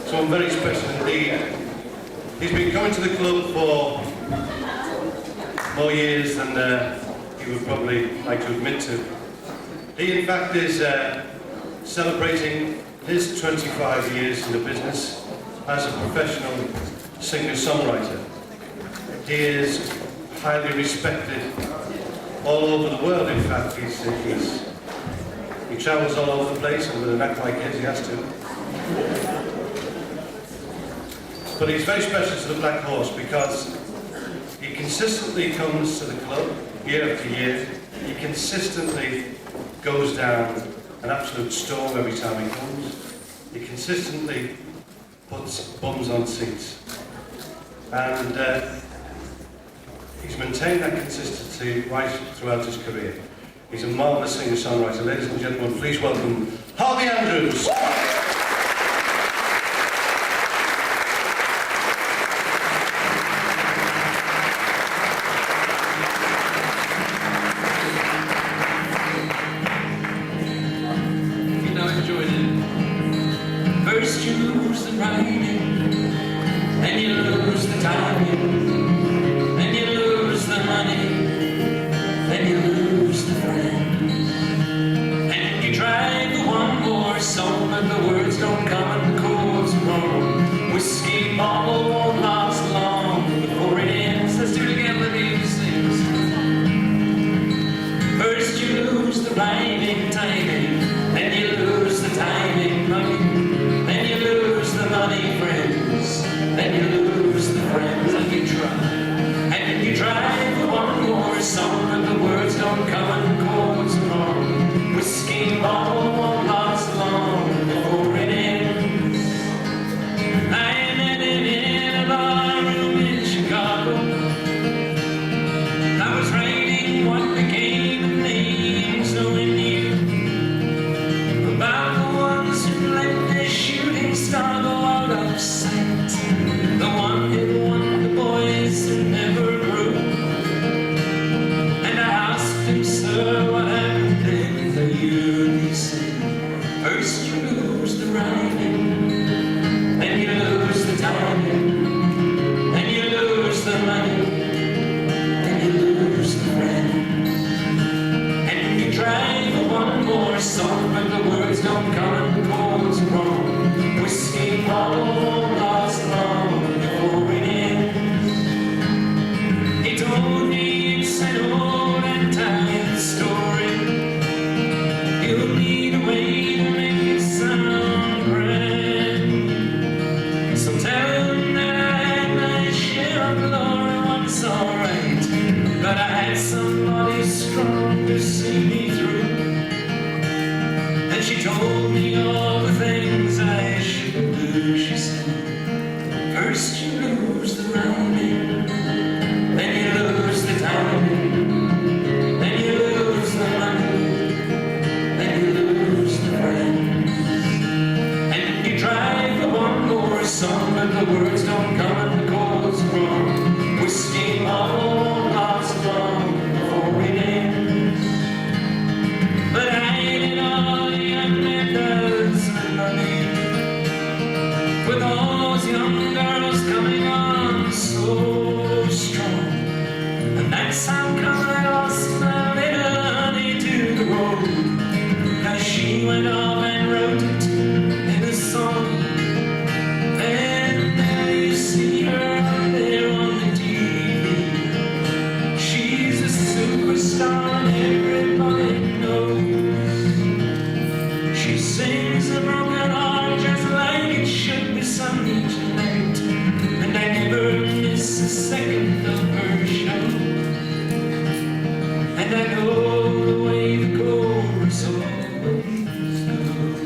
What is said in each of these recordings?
someone very special indeed. He's been coming to the club for more years than he would probably like to admit to. He, in fact, is celebrating his 25 years in the business as a professional singer-songwriter. He is highly respected all over the world, in fact. He travels all over the place, and with an act like his, he has to. But he's very special to the Black Horse because he consistently comes to the club year after year. He consistently goes down an absolute storm every time he comes. He consistently puts bums on seats. And he's maintained that consistency right throughout his career. He's a marvellous singer-songwriter. Ladies and gentlemen, please welcome Harvey Andrews. You know, I enjoyed it. First you lose the writing, then you lose the timing, then you lose the money, then you lose the friend. And you try for one more song, but the words don't come and the chords are wrong. Whiskey bottle won't last long before it ends. Let's do it again, let me sing this. First you lose the writing, timing, then you lose the timing, money, then you lose the money, friends, then you lose the friends, and you try for one more song, and the words don't come and the chords are wrong. Whiskey bottle won't last long before it ends. I met him in a barroom in Chicago. I was writing what became the names no one knew, about the ones who let their shooting star go out of sight, the one-hit wonder boys who never grew. And I asked him, sir, what happened then to you? And he said, first you lose the writing, then you lose the timing, then you lose the money, then you lose the friend. And you try for one more song, but the words don't come and the chords are wrong. Whiskey bottle won't last long before it ends. He told me it's an old and tired story. You'll need a way to make it sound grand. So tell him that I had my share of glory once, alright, but I had somebody strong to see me through. And she told me all the things I should do. She said, first you lose the writing, then you lose the timing, then you lose the money, then you lose the friends. And you try for one more song, but the words don't come and the chords are wrong. Whiskey bottle won't last long before it ends. But I did all the unmethods with money, with all those young girls coming on so strong. And that's how come I lost my little honey to the road, 'cause she went off and wrote it in a song. And now you see her out there on the TV. She's a superstar and everybody knows. She sings a broken heart just like it should be sung each night, and I never miss a second of her show. And I know the way the chorus always goes.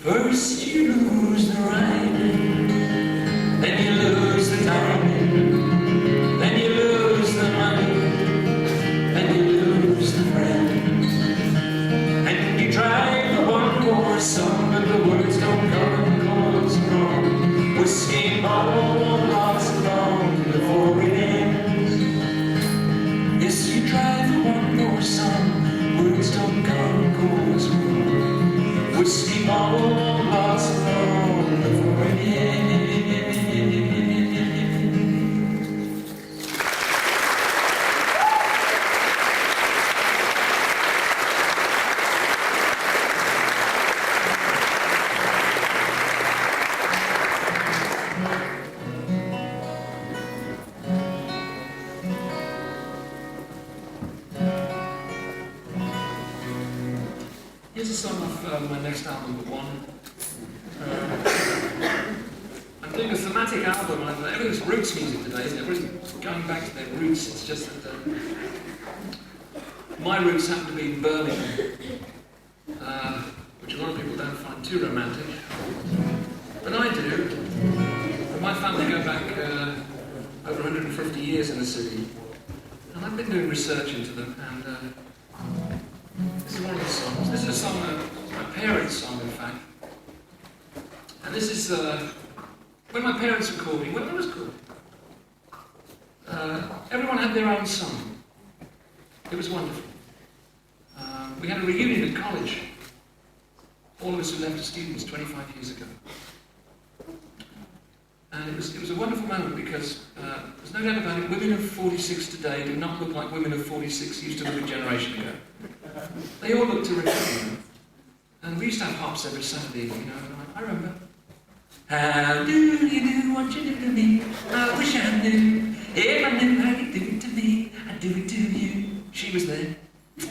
First you lose the writing, then you lose the timing, then you lose the money, then you lose the friends. And you try for one more song, but the words don't come and the chords are wrong. Whiskey bottle won't last long before it ends. Yes, you try for one more song, words don't come and chords are wrong. Whiskey small lost along the way. Here's a song off my next album, but one. I'm doing a thematic album, and everything's roots music today, isn't it? Everybody's going back to their roots. It's just that my roots happen to be in Birmingham, which a lot of people don't find too romantic, but I do. And my family go back over 150 years in the city, and I've been doing research into them, and this is one of the songs. This is a song, my parents' song, in fact. And this is when my parents were recording, when I was cool. Everyone had their own song. It was wonderful. We had a reunion at college. All of us who left as students 25 years ago. And it was a wonderful moment because there's no doubt about it, women of 46 today do not look like women of 46 used to look a generation ago. They all look terrific, you know. And we used to have hops every Saturday, you know, and I remember. How do you do what you do to me? I wish I knew. If I knew how you do it to me, I'd do it to you. She was there. She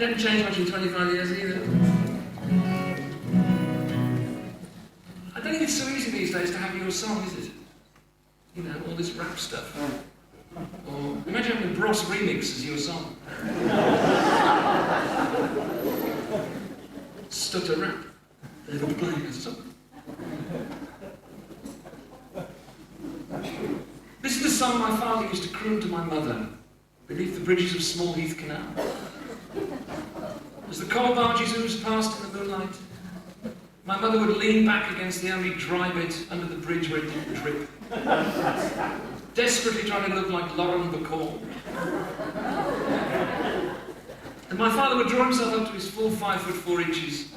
hasn't changed much in 25 years either. I don't think it's so easy these days to have your song, is it? You know, all this rap stuff. Or imagine having a Bros remix as your song. Stutter rap. They're going to play a song. This is the song my father used to croon to my mother beneath the bridges of Small Heath Canal. As the coal barges oozed past in the moonlight, my mother would lean back against the only dry bit under the bridge where it didn't drip, desperately trying to look like Lauren Bacall. And my father would draw himself up to his full 5 foot 4 inches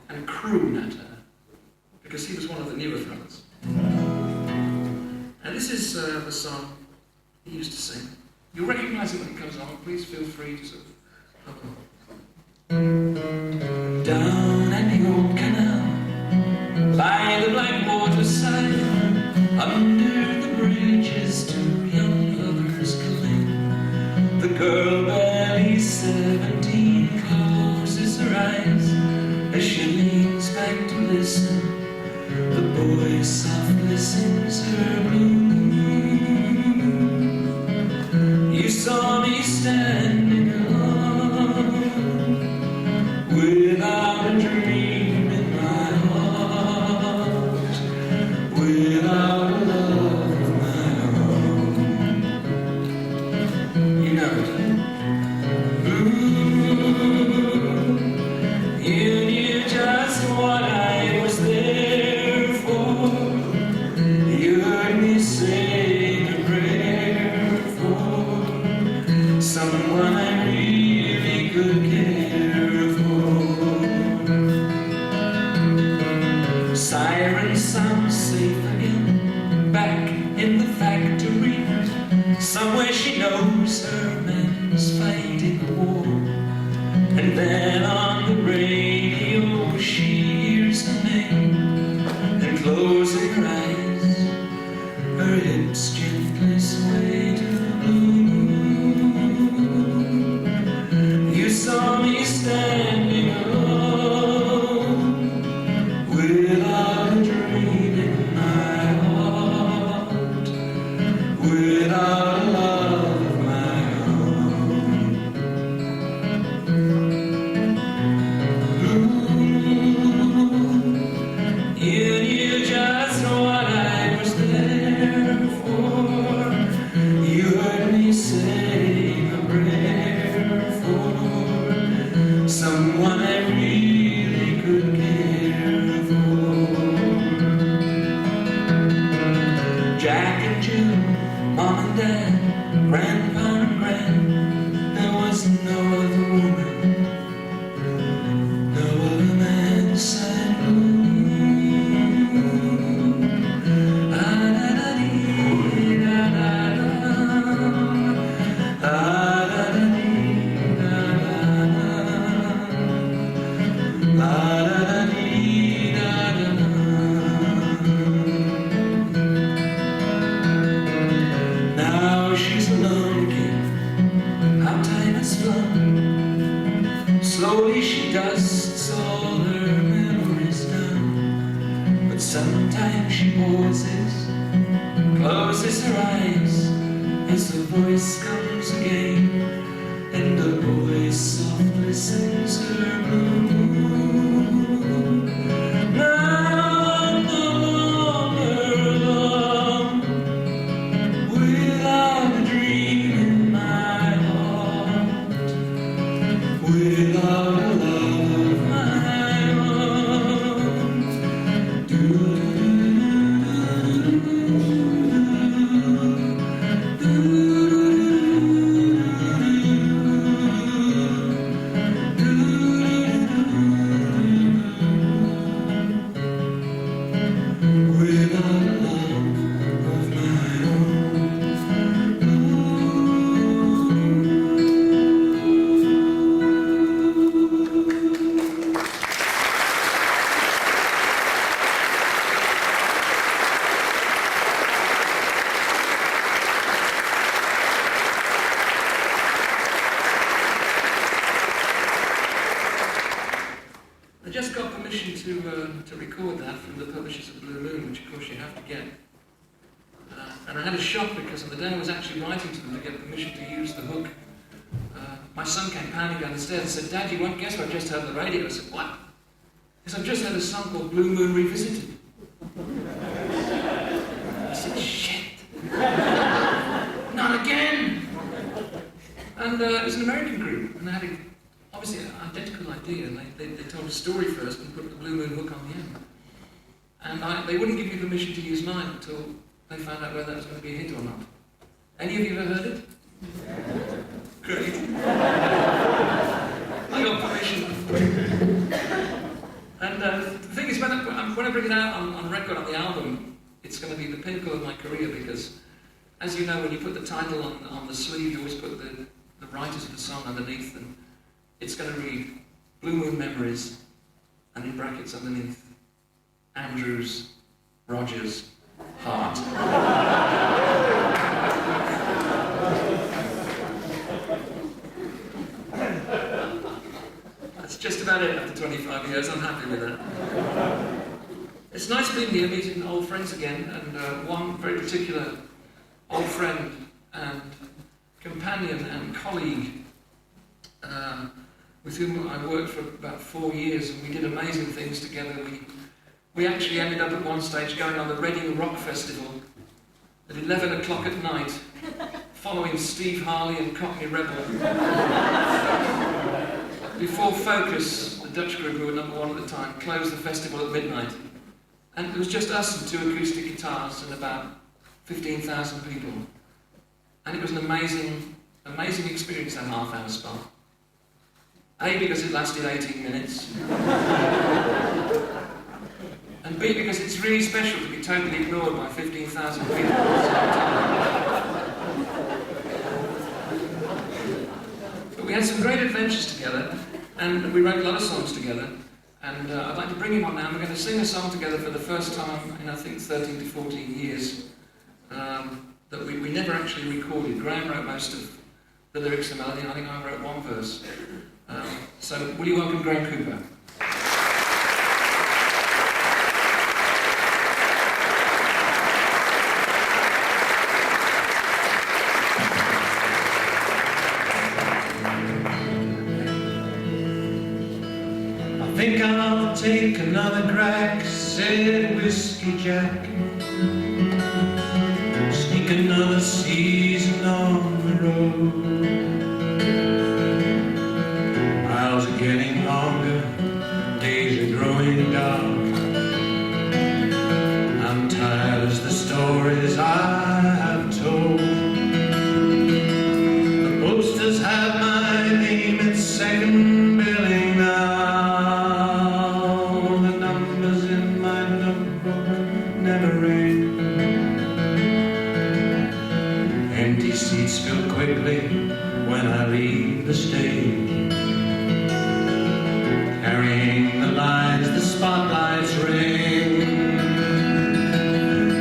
and croon at her, because he was one of the newer fellas. And this is the song he used to sing. You'll recognise it when it comes on. Please feel free to sort of hum along. Down at the old canal, by the black water side, under the bridges two young lovers cling. The girl, barely 17, closes her eyes as she leans back to listen. The boy softly sings her blues. You saw me standing alone, without a dream in my heart, without a love of my own. You know it. Ooh, you knew just what I was there for. You heard me say a prayer for someone I really could care for. Sirens sound safe again, back in the factory. Somewhere she knows her man's fighting a war. And then on the radio she hears her name, and closing her eyes, her hips gently sway to the blue. You saw me standing alone, without a dream in my heart, without a love of my own. Ooh, voice comes again, and the voice softly sings her blue. Now no longer alone, without a dream in my heart, without a love of my own. I just got permission to record that from the publishers of Blue Moon, which of course you have to get. And I had a shock because on the day I was actually writing to them to get permission to use the hook, my son came pounding down the stairs and said, "Dad, you won't guess what I just heard on the radio." I said, "What?" He said, "I've just heard a song called Blue Moon Revisited." I said, "Shit. Not again!" And it was an American group, and they had obviously an identical idea, and they told a story first and put the Blue Moon hook on the end. And they wouldn't give me permission to use mine until they found out whether that was going to be a hit or not. Any of you ever heard it? Great. I got permission. And the thing is, when I bring it out on record, on the album, it's going to be the pinnacle of my career because, as you know, when you put the title on the sleeve, you always put the writers of the song underneath, and it's going to read Blue Moon Memories, and in brackets underneath, Andrews, Rogers, Hart. That's just about it after 25 years. I'm happy with that. It's nice being here, meeting old friends again, and one very particular old friend and companion and colleague with whom I worked for about 4 years, and we did amazing things together. We actually ended up at one stage going on the Reading Rock Festival at 11 o'clock at night, following Steve Harley and Cockney Rebel. Before Focus, the Dutch group who were #1 at the time, closed the festival at midnight. And it was just us and 2 acoustic guitars and about 15,000 people. And it was an amazing experience, that half-hour spot. A, because it lasted 18 minutes. And B, because it's really special to be totally ignored by 15,000 people at the same time. But we had some great adventures together, and we wrote a lot of songs together. And I'd like to bring him on now. We're going to sing a song together for the first time in, I think, 13 to 14 years that we never actually recorded. Graham wrote most of the lyrics and melody, and I think I wrote one verse. So, will you welcome Graham Cooper? I think I'll take another crack, said Whiskey Jack. Sneak another season on the road. Miles are getting longer, days are growing dark. I'm tired as the stories I have told. The posters have my name at second billing now. The numbers in my notebook never end. Empty seats fill quickly when I leave the stage. Carrying the lines, the spotlights ring,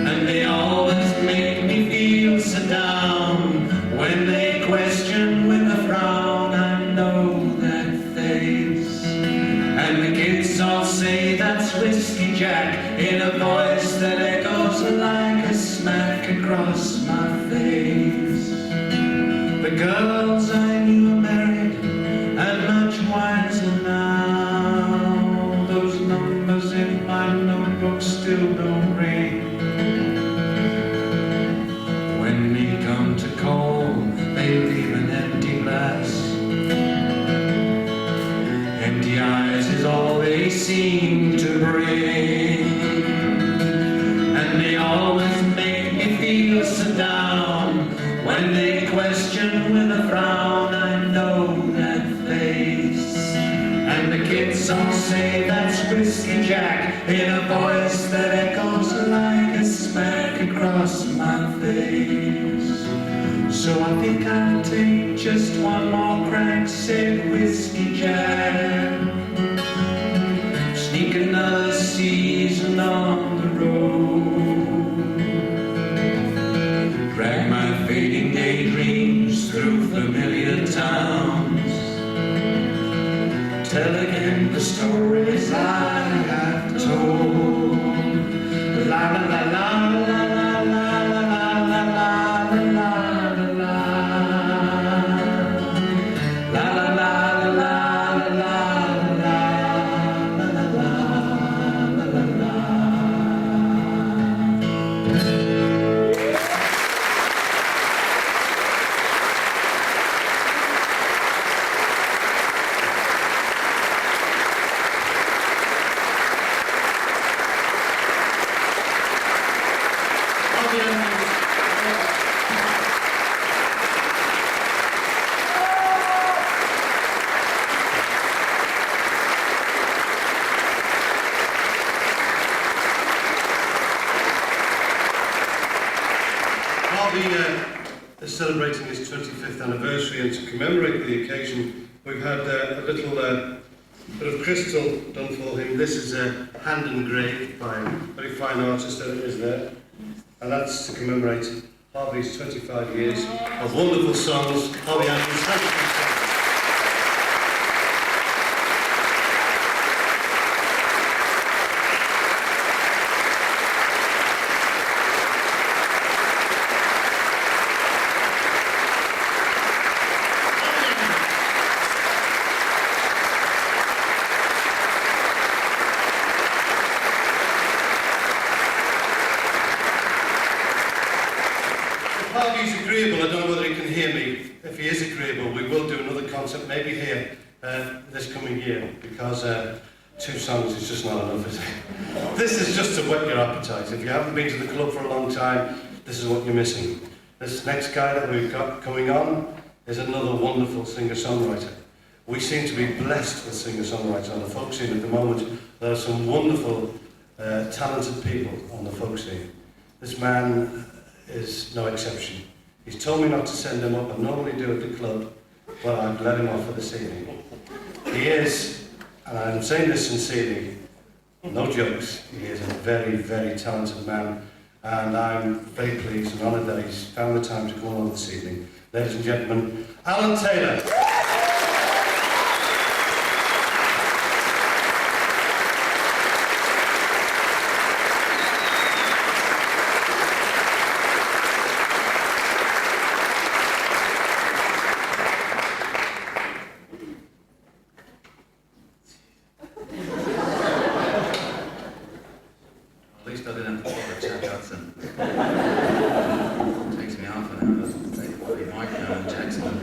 and they always make me feel so down. When they question with a frown, I know that face. And the kids all say that's Whiskey Jack in a voice that echoes like a smack across my face. The girls I knew are married and much wiser now. Those numbers in my notebook still don't ring. When we come to call, they leave an empty glass. Empty eyes is all they seem to bring. And they always make me feel so down. When they question with a frown, I know that face. And the kids all say that's Whiskey Jack in a voice that echoes like a smack across my face. So I think I'll take just one more crack, said Whiskey Jack. Sneak another season on the road. Drag my fading daydreams through familiar towns. Tell again the stories I have told. La la la la la la la la la la la la. Harvey is celebrating his 25th anniversary, and to commemorate the occasion, we've had a little bit of crystal done for him. This is hand engraved by a very fine artist that is there, and that's to commemorate Harvey's 25 years of wonderful songs. Harvey Andrews, thank you. If Harvey's agreeable, I don't know whether he can hear me. If he is agreeable, we will do another concert, maybe here, this coming year, because 2 songs is just not enough, is it? This is just to whet your appetite. If you haven't been to the club for a long time, this is what you're missing. This next guy that we've got coming on is another wonderful singer-songwriter. We seem to be blessed with singer-songwriters on the folk scene at the moment. There are some wonderful, talented people on the folk scene. This man is no exception. He's told me not to send him up. I normally do at the club, but I've let him off for this evening. He is, and I'm saying this sincerely, no jokes, he is a very, very talented man, and I'm very pleased and honoured that he's found the time to come along this evening. Ladies and gentlemen, Allan Taylor. At least I didn't have to follow Jack Hudson. Takes me half an hour to take the bloody mic now and Jackson.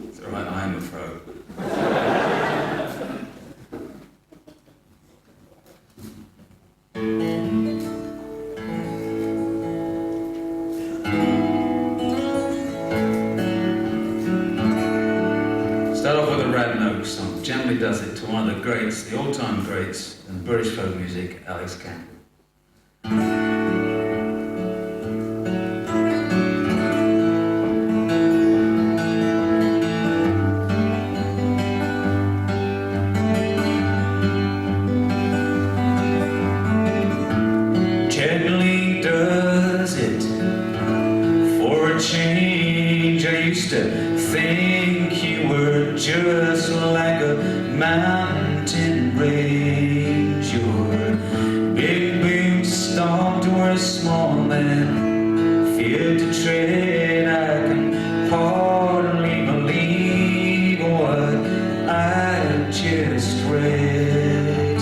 It's alright, I'm a pro. Start off with a Rad Note song. Generally does it to one of the greats, the all-time greats in British folk music, Alex Campbell. Generally does it for a change. I used to think you were just like a mountain range. Your big boots stomped were small small man feared to tread. I can hardly believe what I just read.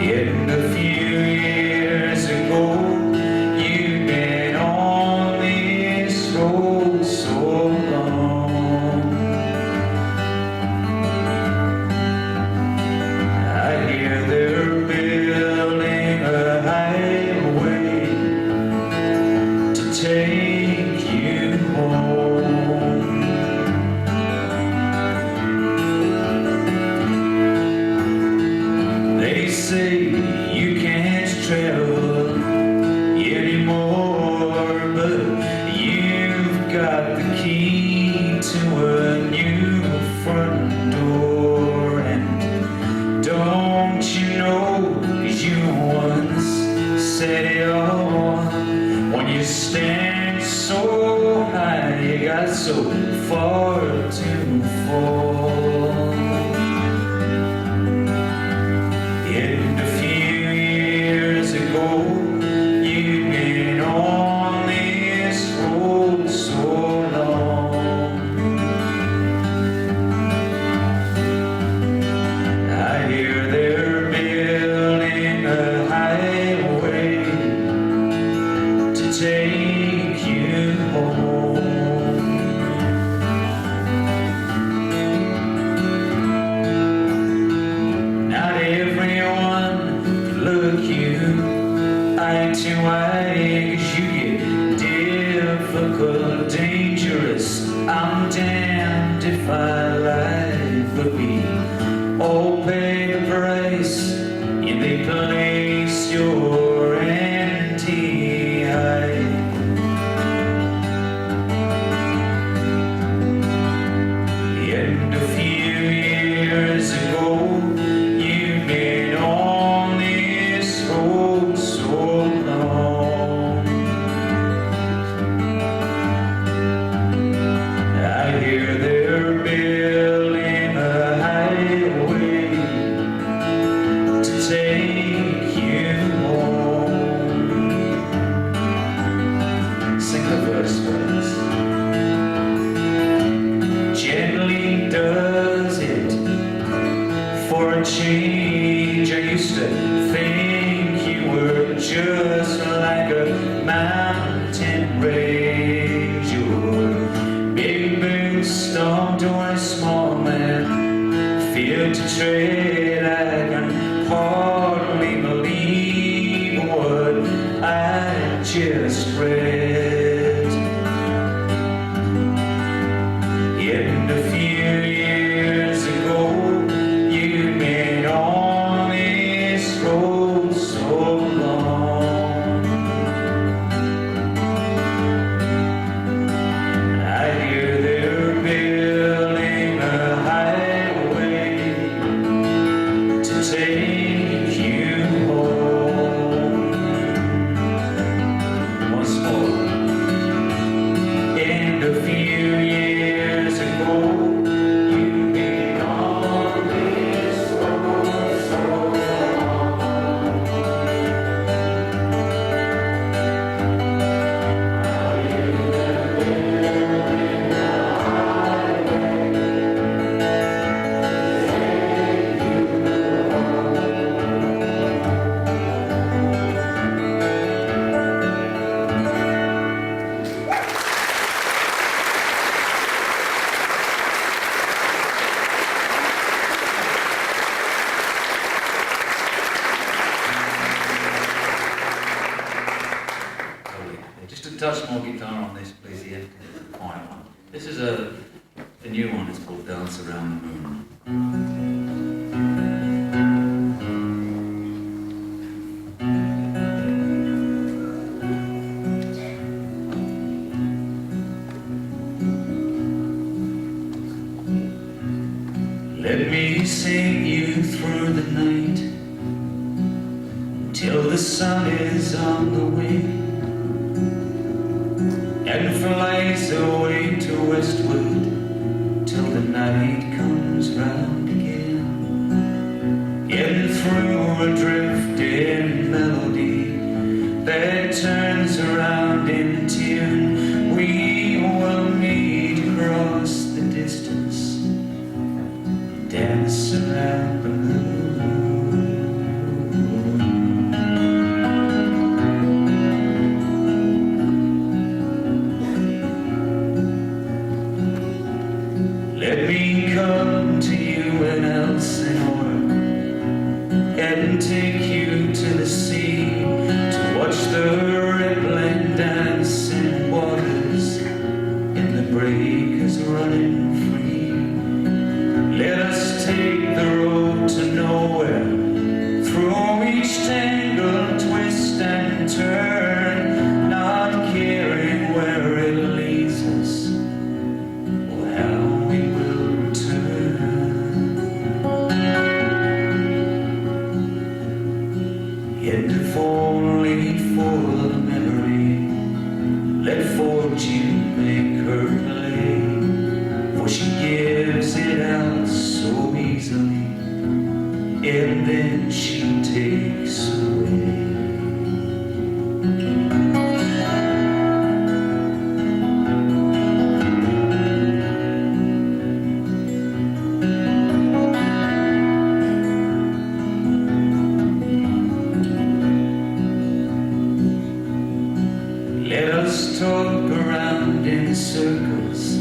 In a few years ago, you'd been on this road so long. I hear they're building a highway to take you home. They say you can't travel anymore, but you've got the key to a new front door. And don't you know, 'cause you once said it all, when you stand so high, you got so far to fall. And a few years ago, you'd been on this road so long. I hear they're building a highway to take you home. Not everyone can look you eye to eye, 'cause you get difficult, dangerous. I'm damned if I lie, but we all pay the price, and they place your anti-eye. And a few years ago, you've been on this road so long. I hear they're building a highway to take you home. Sing the verse for us. Gently does it for a change. I used to think you were just like a mountain range. Your big boots stomped on a small man feared to tread. I can hardly believe what I just read. And a few years ago, you'd been on this road so long. I hear they're building a highway to take you home. Once more. And a few years ago, you've been on this road so long. Now you've been building a highway to take you Lovely. Just a touch more guitar on this, please, Ian. Quiet one. This is a new one. It's called Dance Around the Moon. Let me sing you through the night till the sun is on the wing and flies away to westward till the night comes round again. And through a drifting melody only for the memory. Let fortune make her play, for she gives it out so easily, and then she takes away. Let us talk around in circles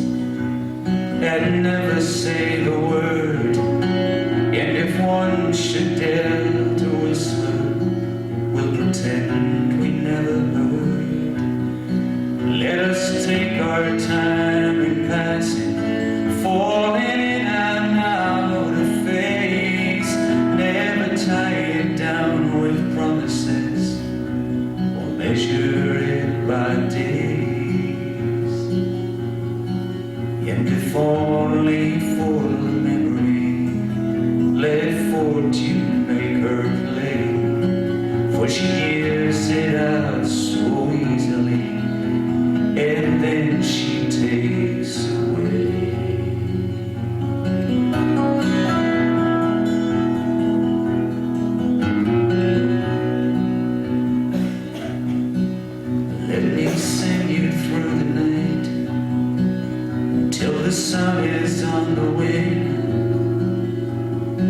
and never say the word. And if one should dare to whisper, we'll pretend we never heard. Let us take our time in passing, falling in and out of phase. Never tie it down with promises or measure it by days. And if only for the memory, let fortune make her play, for she gives it out so easily, and then she takes away. Let me sing you through the night till the sun is on the wing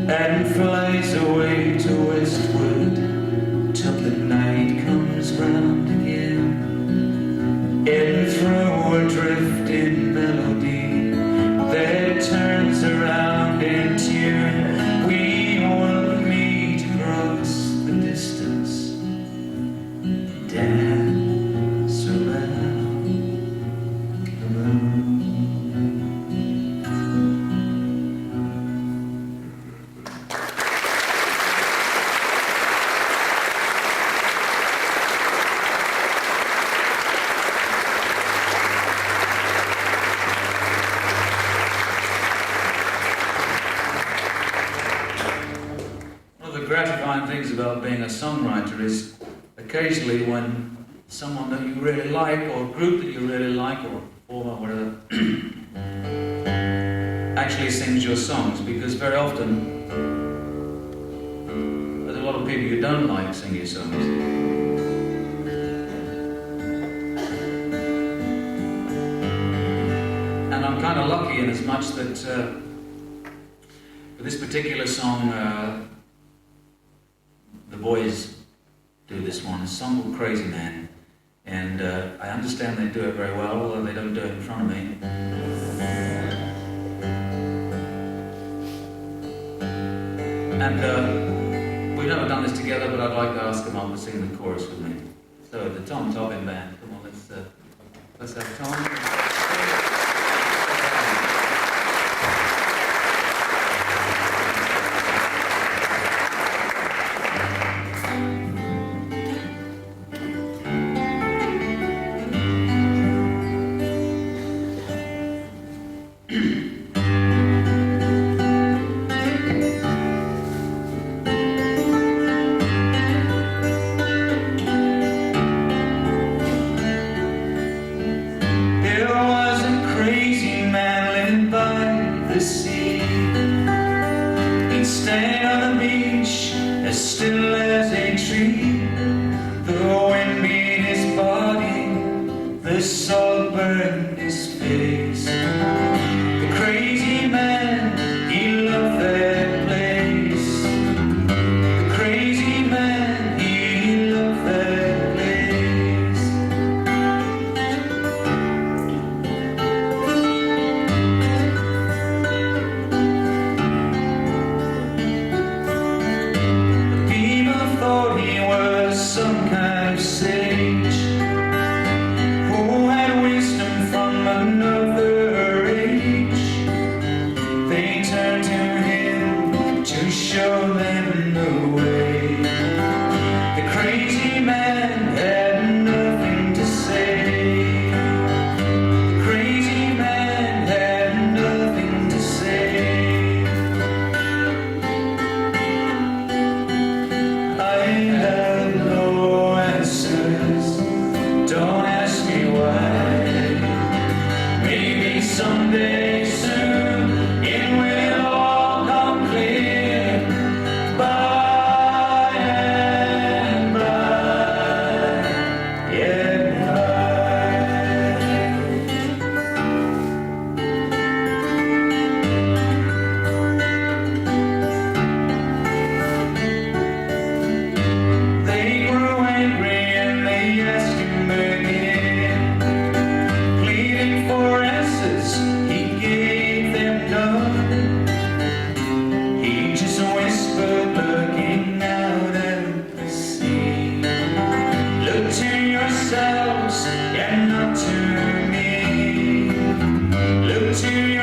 and flies away to westward till the night comes round again. And through a drifting melody that turns around in tune, we will meet across the distance, dance around the moon. One of the gratifying things about being a songwriter is occasionally when someone that you really like, or a group that you really like, or a performer, whatever, actually sings your songs, because very often there's a lot of people you don't like sing your songs. And I'm kind of lucky in as much that for this particular song, the boys do this one, a song called Crazy Man. And I understand they do it very well, although they don't do it in front of me. And we've never done this together, but I'd like to ask them up to sing the chorus with me. So the Tom Topping Band, come on, let's have Tom. It was a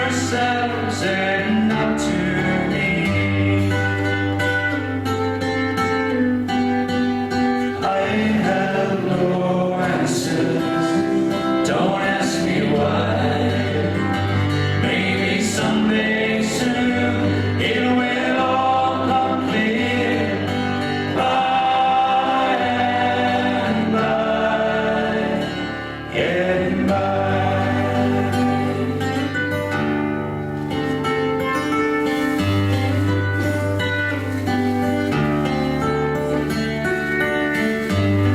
yourselves and not to me. I have no answers, don't ask me why. Maybe someday soon it will all come clear. By and by, getting by.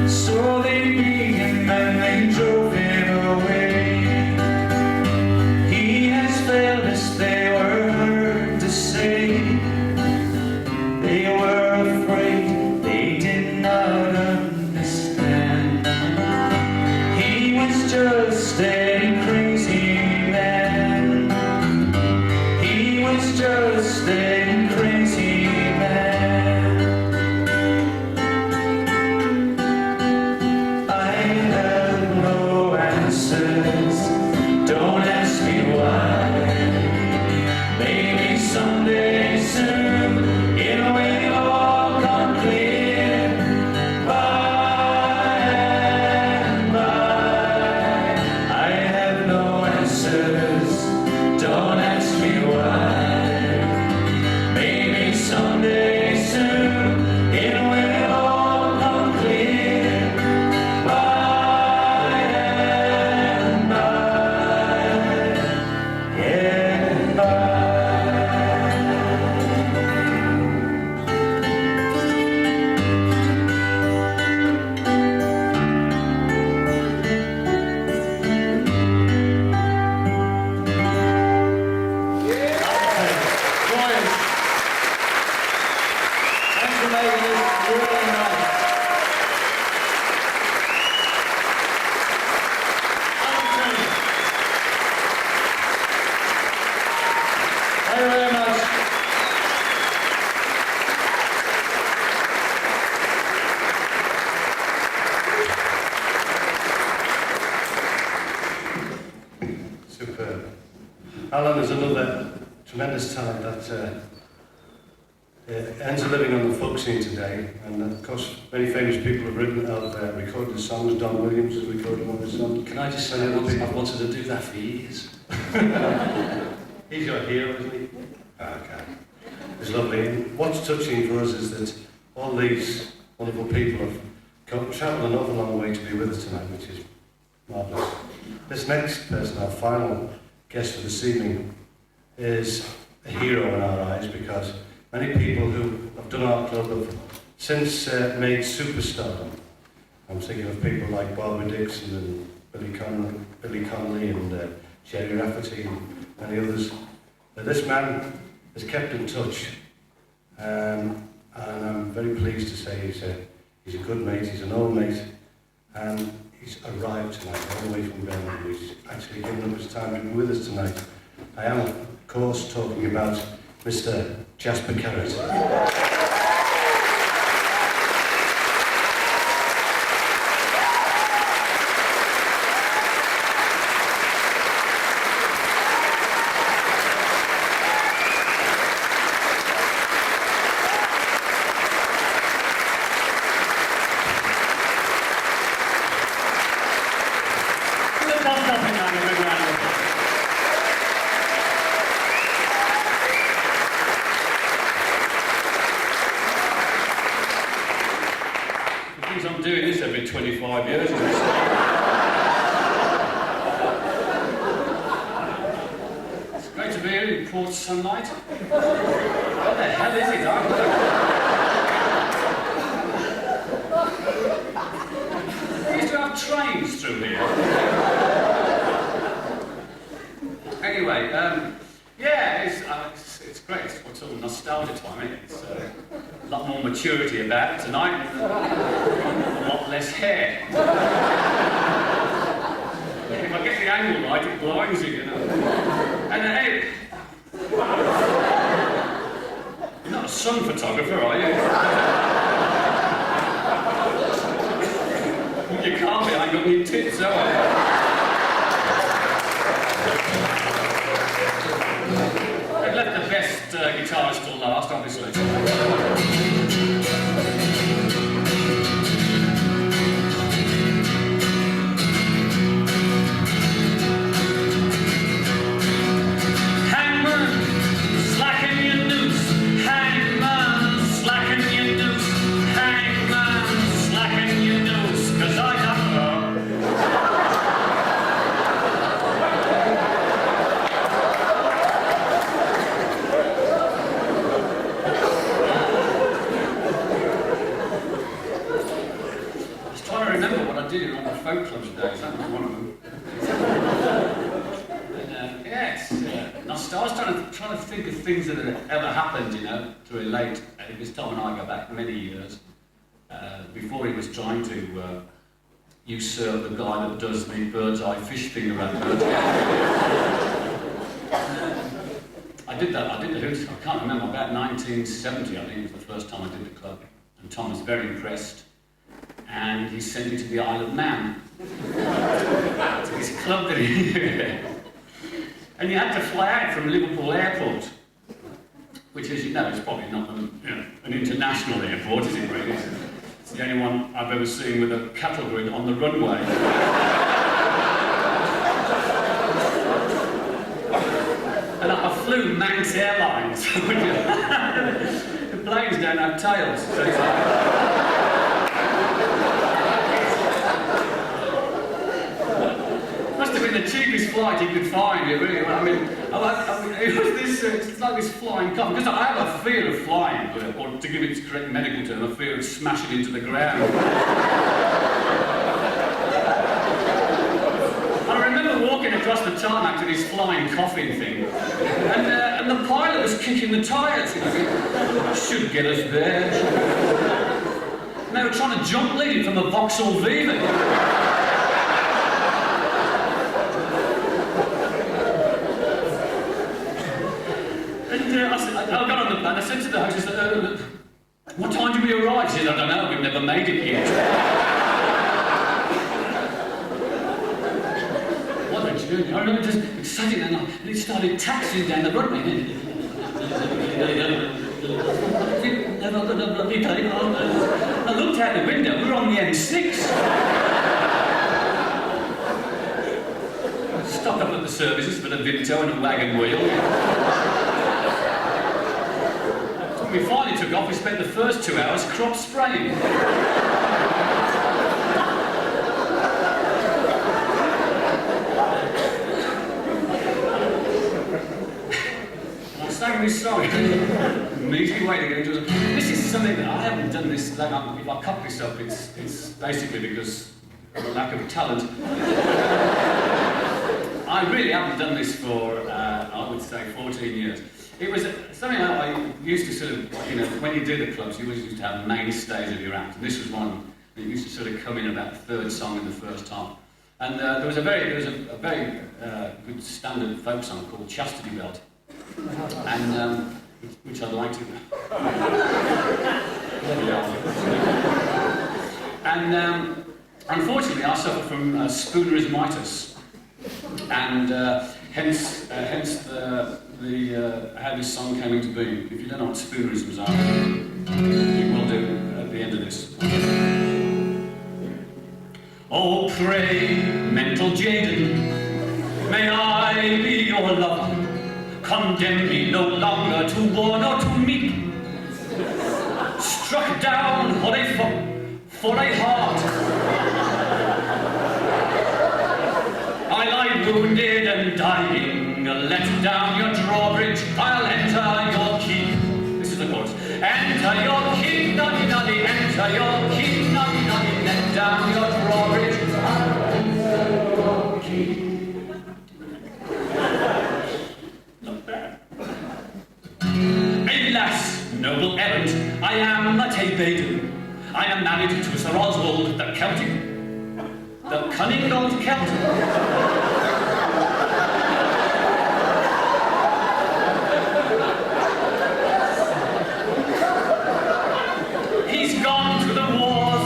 So they beat him and they drove him away. He has failed us, they were heard to say. They were afraid, they did not understand. He was just a crazy man. He was just a crazy man. I have no answers, don't ask me why. Maybe someday soon it will all come clear. By and by, I have no answers, don't ask me why. Maybe someday soon it will all come clear. By and by, yeah, by. Thanks for making this really nice. Allan Taylor. Thank you very much. Superb. Alan is another tremendous talent that earns a living on the folk scene today, and of course many famous people have recorded his songs. Don Williams has recorded one of his songs. Can I just say I've wanted to do that for years? He's your hero, isn't he? Okay. It's lovely. And what's touching for us is that all these wonderful people have travelled an awful long way to be with us tonight, which is marvellous. This next person, our final guest for this evening, is a hero in our eyes because many people who have done our club have since made superstardom. I'm thinking of people like Barbara Dixon and Billy Connolly and Jerry Rafferty and many others. But this man has kept in touch, and I'm very pleased to say he's a good mate, he's an old mate, and he's arrived tonight all the way from Birmingham. He's actually given up his time to be with us tonight. I am, of course, talking about Mr. Jasper Carrott. I'm doing this every 25 years. It's great to be here in Port Sunlight. What the hell is it? I don't know. We used to have trains through here. Anyway, yeah, it's great. It's sort of nostalgia time, isn't it? It's a lot more maturity about it tonight. A lot less hair. If I get the angle right, it blinds you, you know. And hey, you're not a sun photographer, are you? You can't be. I ain't got any tits, have I? last, obviously. Folk clubs days, that was one of them. And, yeah, it's I was trying to think of things that had ever happened, you know, to relate. Because Tom and I go back many years before he was trying to usurp the guy that does the bird's eye fish finger advert. I did the Hoots. I can't remember, about 1970, I think was the first time I did the club, and Tom was very impressed. And he sent me to the Isle of Man, to his club that he and you had to fly out from Liverpool Airport, which, as you know, is probably not an international airport, is it really? It's the only one I've ever seen with a cattle grid on the runway. And I flew Manx Airlines. The planes don't have tails. So it's like, the cheapest flight you could find, it really. I mean, it was this. It's like this flying car, because I have a fear of flying, or to give it its correct medical term, a fear of smashing into the ground. I remember walking across the tarmac to this flying coffin thing, and the pilot was kicking the tyres. You know, should get us there. And they were trying to jump lead it from the Vauxhall Viva. I got on the plane, I said to the hostess, what time did we arrive? She said, I don't know, we've never made it yet. What did you do? I remember just sitting there and it started taxiing down the runway. I looked out the window, we were on the M6. Stopped up at the services for the Vimto and a wagon wheel. We finally took off, we spent the first 2 hours crop spraying. I'm saying this song, immediately way to get into it. This is something that I haven't done this, like, if I cut this up, it's basically because of a lack of talent. I really haven't done this for, I would say, 14 years. It was something I used to sort of, you know, when you do the clubs, you always used to have mainstays of your act. And this was one that used to sort of come in about the third song in the first half. And there was a very good standard folk song called Chastity Belt, and which I'd like to. And unfortunately, I suffer from spoonerismitis, and hence how this song came into being. If you don't know what spoonerisms are, you will do at the end of this. Oh, pray, mental jaded, may I be your lover. Condemn me no longer to warn or to meet. Struck down for a heart. I lie wounded and dying. Let down your drawbridge, I'll enter your keep. This is the chorus. Enter your keep, noddy noddy, enter your keep, noddy noddy, let down your drawbridge, I'll enter your keep. Not bad. Alas, noble errant, I am but a maiden. I am married to Sir Oswald the Celtic, the cunning old Celt.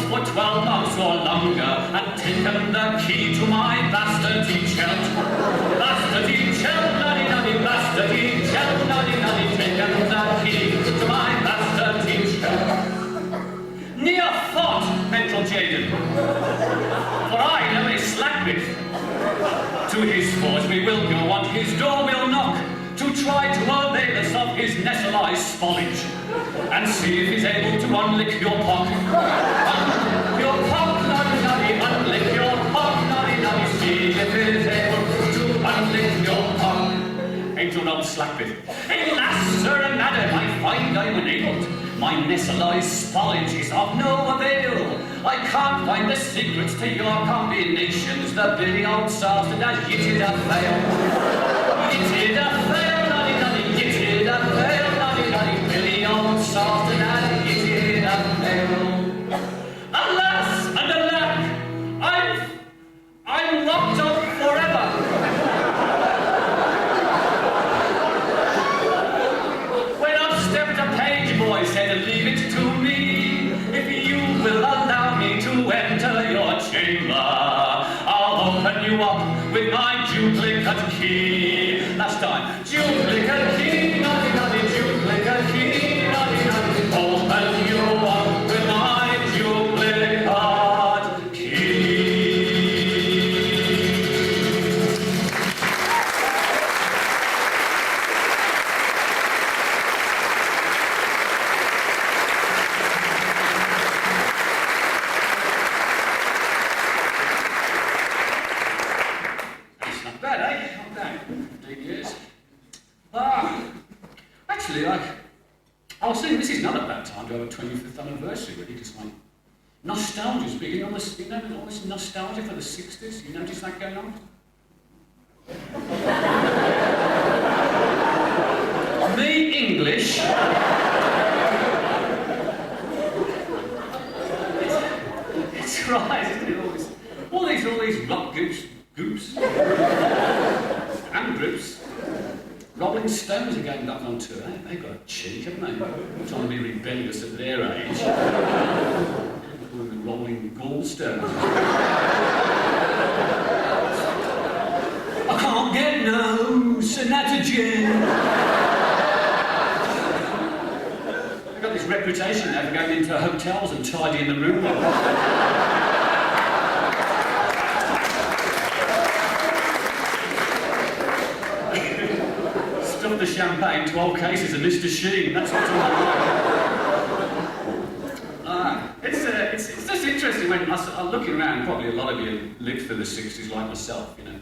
For 12 months or longer, and taken the key to my bastardy chelt. Bastardy chelt, noddy noddy, bastardy chelt, noddy noddy, taken the key to my Jaden. For I know a slackbit. To his forge we will go, on his door we'll knock, to try to avail us of his nestlized spallage, and see if he's able to unlick your pock. Your pock, noddy, unlick your pock, noddy, see if he's able to unlick your pock. Angel not slackbit. Alas, sir and madam, I find I'm unable. My nestlized spallage is of no avail. I can't find the secrets to your combinations. The billy old sausage has yitted a fail. Yitted a fail, noddy, yitted a fail, noddy, billy old sausage has yitted a fail. Alas and alack, I'm locked up forever. When I've stepped a page boy said, leave it to me, if you will allow me to enter your chamber, I'll open you up with my duplicate key. Last time, duplicate key, noddy, duplicate key, noddy, open you up with my duplicate key. Not bad, eh? Not bad. 15 years. Actually, I was thinking this is not a bad time to have a 25th anniversary, really, just like nostalgia's beginning on this, you know, all this nostalgia for the 60s. You notice that going on? Me English. It's right, isn't it? All these rock groups and groups. Rolling Stones are going back on tour. They've got a cheek, haven't they? Trying to be rebellious at their age. The Rolling Gallstones. I can't get no Sonata gin. They've got this reputation now for going into hotels and tidying the room up. The champagne, 12 cases of Mr. Sheen. That's what's on it's just interesting when I'm looking around. Probably a lot of you lived through the 60s like myself, you know.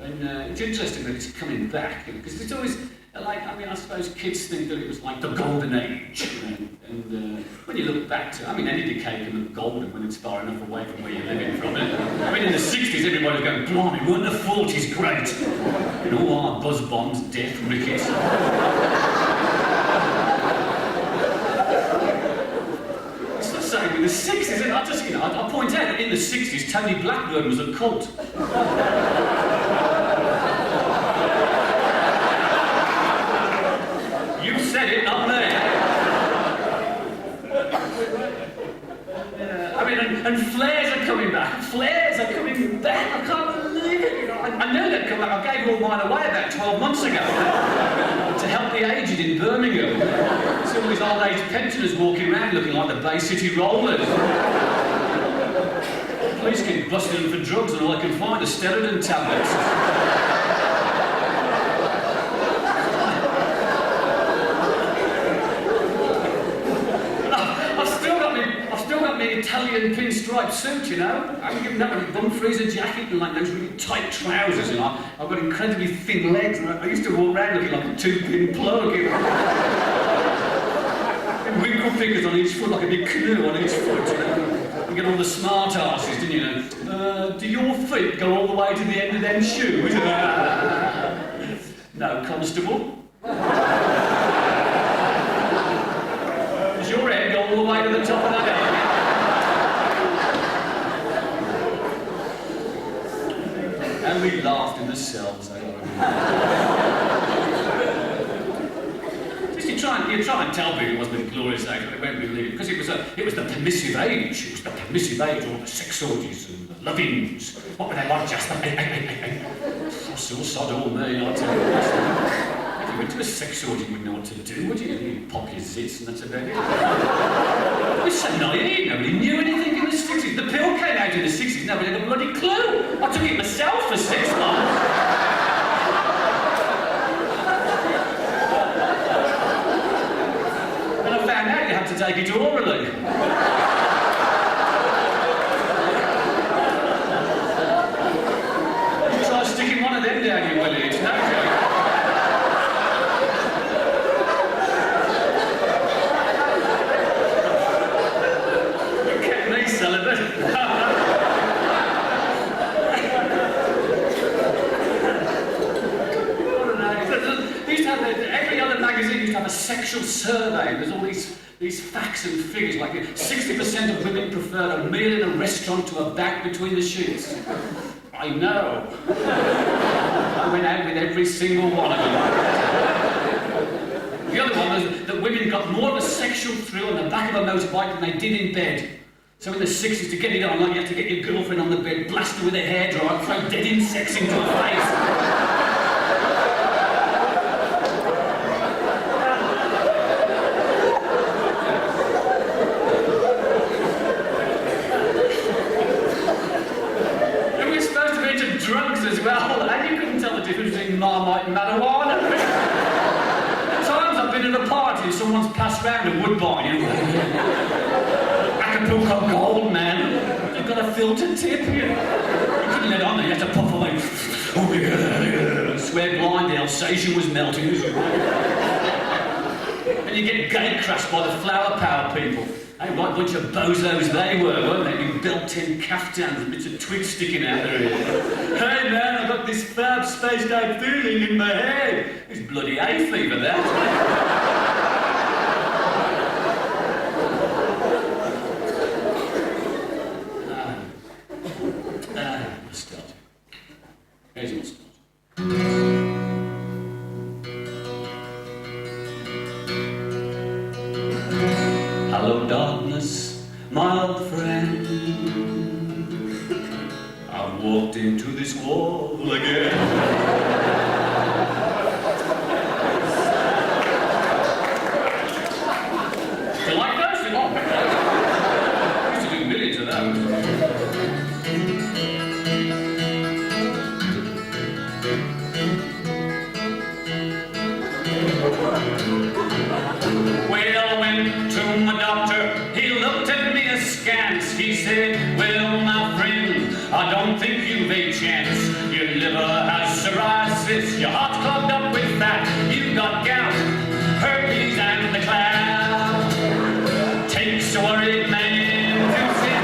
And it's interesting that it's coming back, because it's always like, I mean, I suppose kids think that it was like the golden age, you know. And when you look back to, I mean, any decade can look golden when it's far enough away from where you're living from it. I mean, in the 60s, everybody was going, blimey, weren't the 40s great? You know, all our buzz bombs, death, rickets. It's the same with the 60s, and I just, you know, I point out that in the 60s, Tony Blackburn was a cult. You said it, not me. I mean, and flares are coming back. Flares are coming back. I can't believe it. You know, I know they'd come back. I gave all mine away about 12 months ago to help the aged in Birmingham. See all these old age pensioners walking around looking like the Bay City Rollers. Police keep busting them for drugs, and all I can find are Steroid tablets. Italian pinstripe suit, you know. I'm giving that with a bum freezer jacket and like those really tight trousers, you know. I've got incredibly thin legs, and I used to walk around looking like a two-pin plug, you know. And winkle fingers on each foot, like a big canoe on each foot, you know. You get all the smart asses, didn't you know? Do your feet go all the way to the end of them shoes? No, constable. Does your head go all the way to the top of that head? And we laughed in the cells. You try and tell people it wasn't a glorious age, but they won't believe it, because it was the permissive age. It was the permissive age, all the sex orgies and the lovings. What were they like, Jasper? Suicide all me, I tell you. If you went to a sex orgy, you wouldn't know what to do, would you? You'd pop your zits and that's about it. It was so naive, nobody knew anything in the 60s. 60s. The pill came out in the 60s. Nobody had a bloody clue. I took it myself for 6 months. And I found out you had to take it orally. You try sticking one of them down your willy, it's no joke. Every other magazine used to have a sexual survey. There's all these facts and figures, like 60% of women prefer a meal in a restaurant to a bag between the sheets. I know. I went out with every single one of them. The other one was that women got more of a sexual thrill on the back of a motorbike than they did in bed. So in the 60s, to get it on, like, you had to get your girlfriend on the bed, blast her with a hairdryer, throw dead insects into her face. Drugs as well, and you couldn't tell the difference between Marmite and marijuana. At times I've been at a party and someone's passed round a Woodbine, you know. Acapulco Gold, man. You've got a filter tip, you couldn't let on there, you had to puff away. Oh yeah. Swear blind, the Alsatian was melting. And you get gate crashed by the flower power people. Hey, what a bunch of bozos they were, weren't they? Big built-in caftans with bits of twigs sticking out their ears. Hey man, I've got this fab spaced out feeling in my head. It's bloody hay fever, that. Mustard. Here's a mustard. Hello, darkness, my old friend. I've walked into this wall again. Do you like those? I used to do millions of those. Well, I went to my doctor, he looked at me askance. He said, well, my friend, I don't think you've a chance. Your liver has psoriasis, your heart's clogged up with fat, you've got gout, herpes and the cloud. Takes a worried man to see.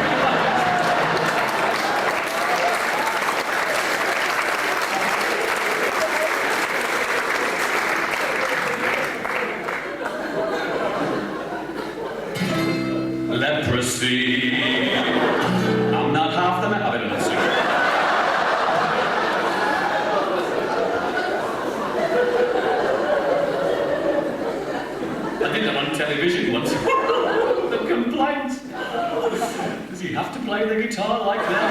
Leprosy. I'm not half the man. I better not sing. I did that on television once. The complaints. Does he have to play the guitar like that?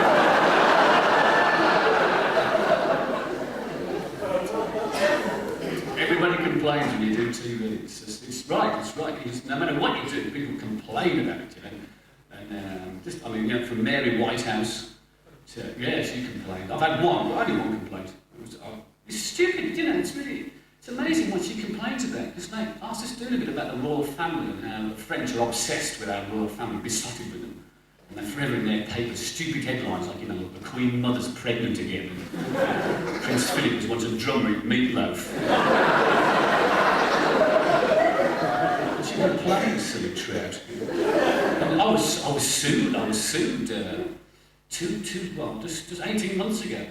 Everybody complains when you do TV. It's right. No matter what you do, people complain about it, you know. And just, I mean, you know, from Mary Whitehouse to, yeah, she complained. I've had only one complaint. It's stupid, you know, it's amazing what she complains about. It's like, I was just doing a bit about the royal family and how the French are obsessed with our royal family, besotted with them. And they're forever in their papers, stupid headlines like, you know, the Queen Mother's pregnant again. Prince Philip was once a drummer at Meatloaf. She complained, silly trout. And I was sued. Just 18 months ago,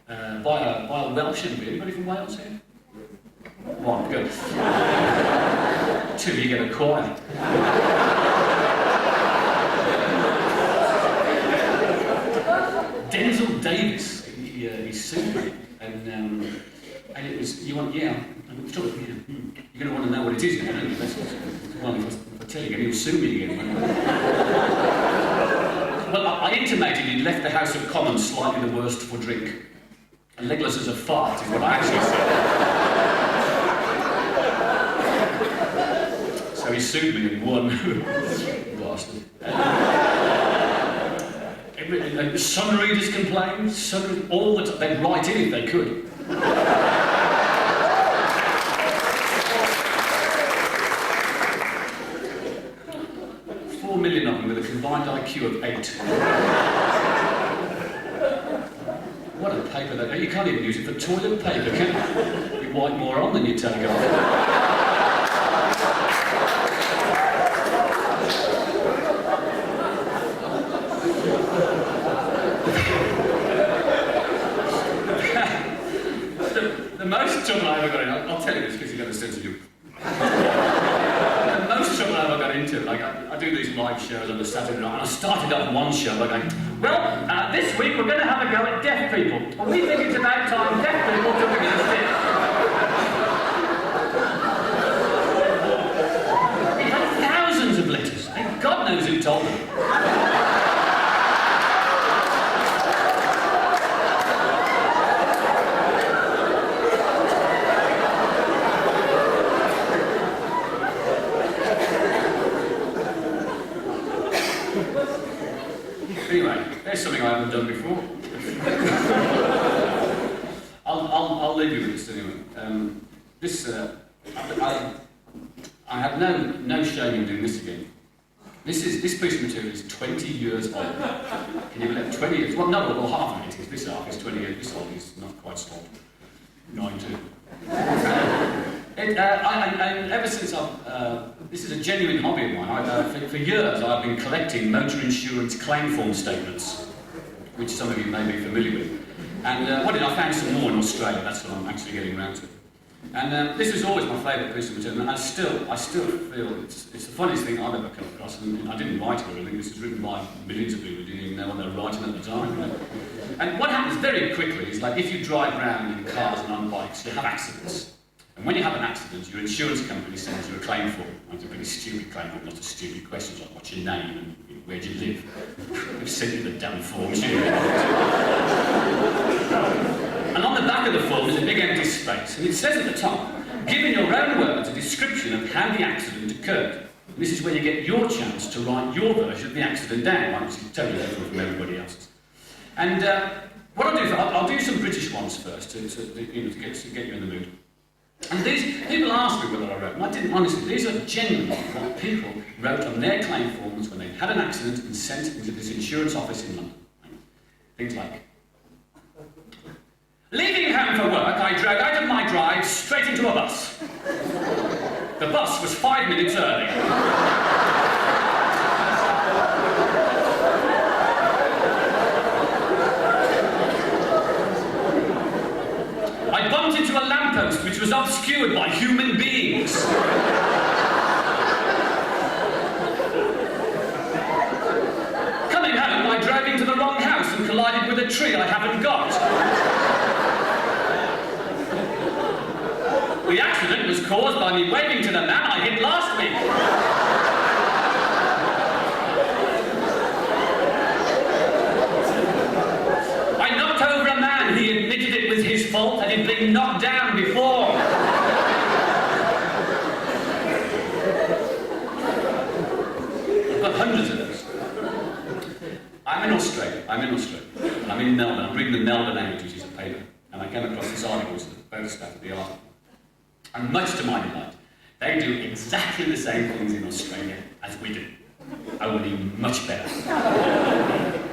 by a Welsh MP. Anybody from Wales here? One, good. Two, you get a choir. Denzel Davis, he sued me, and it was, you're going to want to know what it is now, don't you? Well, if I tell you again, he'll sue me again. Well, I intimated he'd left the House of Commons slightly the worst for drink. And legless as a fart is what I actually said. So he sued me and won. Bastard. The Sun readers complained, all the time. They'd write in if they could. 4 million of them with a combined IQ of 8. What a paper that... You can't even use it for toilet paper, can you? You wipe more on than you take off. The most trouble I ever got in, I'll tell you this because you've got a sense of humour. The most trouble I ever got into, like I do these live shows on the Saturday night, and I started off one show by going, well, this week we're going to have a go at deaf people. And we think it's about time deaf people took a bit of stick. It had thousands of letters, and God knows who told them. Anyway, there's something I haven't done before. I'll leave you with this anyway. I have no shame in doing this again. This piece of material is 20 years old. Can you believe it? 20 years? Well, no, well, half of it is. This half is 20 years. This half is not quite stopped. 92. And ever since this is a genuine hobby of mine. For years I've been collecting motor insurance claim form statements, which some of you may be familiar with. And I found some more in Australia. That's what I'm actually getting around to. And this was always my favourite piece of material, and I still feel it's the funniest thing I've ever come across. And I didn't write it, I think this was written by millions of people who didn't even know what they were writing at the time. And what happens very quickly is, like, if you drive around in cars and on bikes, you have accidents. And when you have an accident, your insurance company sends you a claim form. It's a pretty stupid claim form, lots of stupid questions like what's your name and where do you live. They've sent you the damn forms. And on the back of the form is a big empty space, and it says at the top, give in your own words a description of how the accident occurred. And this is where you get your chance to write your version of the accident down, obviously totally different from everybody else's. And what I'll do some British ones first to get you in the mood. And these, people ask me whether I wrote them. I didn't, honestly. These are genuinely what people wrote on their claim forms when they had an accident and sent it into this insurance office in London. Things like, leaving home for work, I drove out of my drive straight into a bus. The bus was 5 minutes early. I bumped into a lamppost which was obscured by human beings. Coming home, I drove into the wrong house and collided with a tree I haven't got. The accident was caused by me waving to the man I hit last week. I knocked over a man. He admitted it was his fault and he'd been knocked down before. I've got hundreds of those. I'm in Australia. I'm in Melbourne. I'm reading the Melbourne Age, which is a paper. And I came across this article, which is the photostat of the article. And much to my delight, they do exactly the same things in Australia as we do, only much better.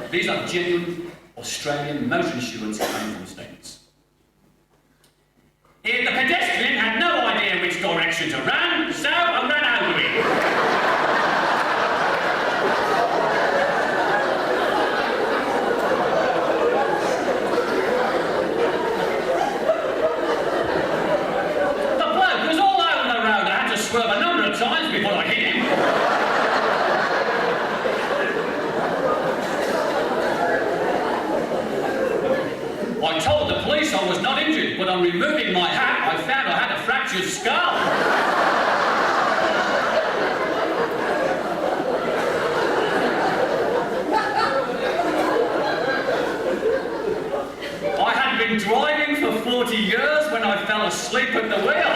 These are genuine Australian motor insurance claim form statements. The pedestrian had no idea which direction to run, so I ran over him. Swerve a number of times before I hit him. I told the police I was not injured, but on removing my hat, I found I had a fractured skull. I had been driving for 40 years when I fell asleep at the wheel.